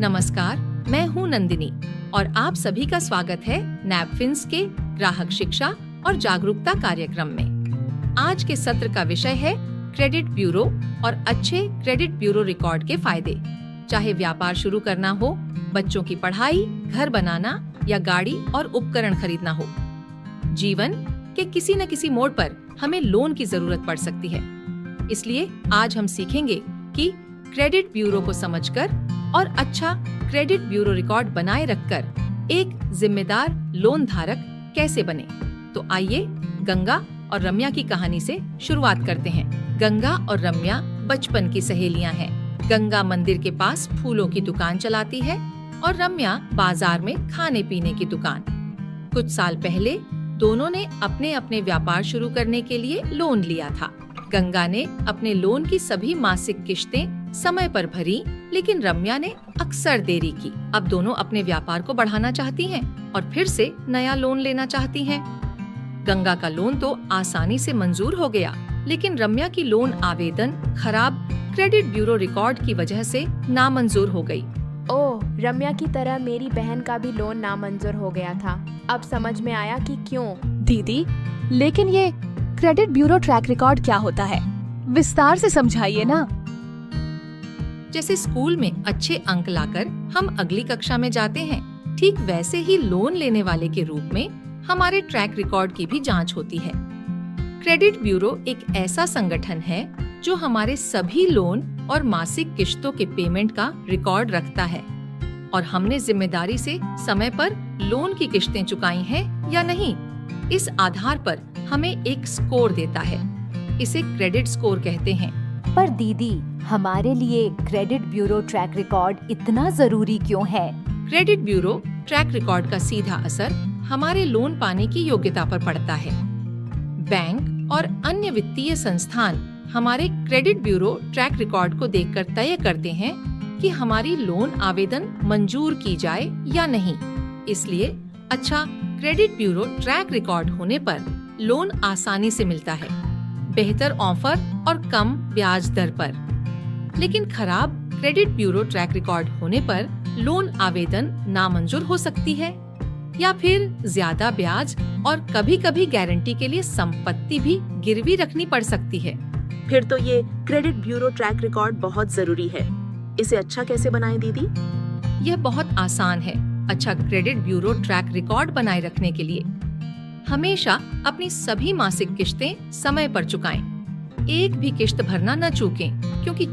नमस्कार, मैं हूँ नंदिनी और आप सभी का स्वागत है नैपफिन्स के ग्राहक शिक्षा और जागरूकता कार्यक्रम में। आज के सत्र का विषय है क्रेडिट ब्यूरो और अच्छे क्रेडिट ब्यूरो रिकॉर्ड के फायदे। चाहे व्यापार शुरू करना हो, बच्चों की पढ़ाई, घर बनाना या गाड़ी और उपकरण खरीदना हो, जीवन के किसी न किसी मोड़ पर हमें लोन की जरूरत पड़ सकती है। इसलिए आज हम सीखेंगे कि क्रेडिट ब्यूरो को समझकर और अच्छा क्रेडिट ब्यूरो रिकॉर्ड बनाए रखकर एक जिम्मेदार लोन धारक कैसे बने। तो आइए गंगा और रम्या की कहानी से शुरुआत करते हैं। गंगा और रम्या बचपन की सहेलियां हैं। गंगा मंदिर के पास फूलों की दुकान चलाती है और रम्या बाजार में खाने पीने की दुकान। कुछ साल पहले दोनों ने अपने अपने व्यापार शुरू करने के लिए लोन लिया था। गंगा ने अपने लोन की सभी मासिक किश्तें समय पर भरी, लेकिन रम्या ने अक्सर देरी की। अब दोनों अपने व्यापार को बढ़ाना चाहती हैं और फिर से नया लोन लेना चाहती हैं। गंगा का लोन तो आसानी से मंजूर हो गया, लेकिन रम्या की लोन आवेदन खराब क्रेडिट ब्यूरो रिकॉर्ड की वजह से नामंजूर हो गई। ओह, रम्या की तरह मेरी बहन का भी लोन नामंजूर हो गया था। अब समझ में आया कि क्यों। दीदी, लेकिन ये क्रेडिट ब्यूरो ट्रैक रिकॉर्ड क्या होता है? विस्तार से समझाइए ना। जैसे स्कूल में अच्छे अंक लाकर हम अगली कक्षा में जाते हैं, ठीक वैसे ही लोन लेने वाले के रूप में हमारे ट्रैक रिकॉर्ड की भी जांच होती है। क्रेडिट ब्यूरो एक ऐसा संगठन है जो हमारे सभी लोन और मासिक किश्तों के पेमेंट का रिकॉर्ड रखता है और हमने जिम्मेदारी से समय पर लोन की किश्तें चुकाई हैं या नहीं, इस आधार पर हमें एक स्कोर देता है। इसे क्रेडिट स्कोर कहते हैं। पर दीदी, हमारे लिए क्रेडिट ब्यूरो ट्रैक रिकॉर्ड इतना जरूरी क्यों है? क्रेडिट ब्यूरो ट्रैक रिकॉर्ड का सीधा असर हमारे लोन पाने की योग्यता पर पड़ता है। बैंक और अन्य वित्तीय संस्थान हमारे क्रेडिट ब्यूरो ट्रैक रिकॉर्ड को देखकर तय करते हैं कि हमारी लोन आवेदन मंजूर की जाए या नहीं। इसलिए अच्छा क्रेडिट ब्यूरो ट्रैक रिकॉर्ड होने पर लोन आसानी से मिलता है, बेहतर ऑफर और कम ब्याज दर पर। लेकिन खराब क्रेडिट ब्यूरो ट्रैक रिकॉर्ड होने पर लोन आवेदन नामंजूर हो सकती है या फिर ज्यादा ब्याज और कभी-कभी गारंटी के लिए संपत्ति भी गिरवी रखनी पड़ सकती है। फिर तो ये क्रेडिट ब्यूरो ट्रैक रिकॉर्ड बहुत जरूरी है। इसे अच्छा कैसे बनाएं दीदी? यह बहुत आसान है। अच्छा क्रेडिट ब्यूरो ट्रैक रिकॉर्ड बनाए रखने के लिए हमेशा अपनी सभी मासिक किश्तें समय पर चुकाएं। एक भी किश्त भरना न चूकें, क्योंकि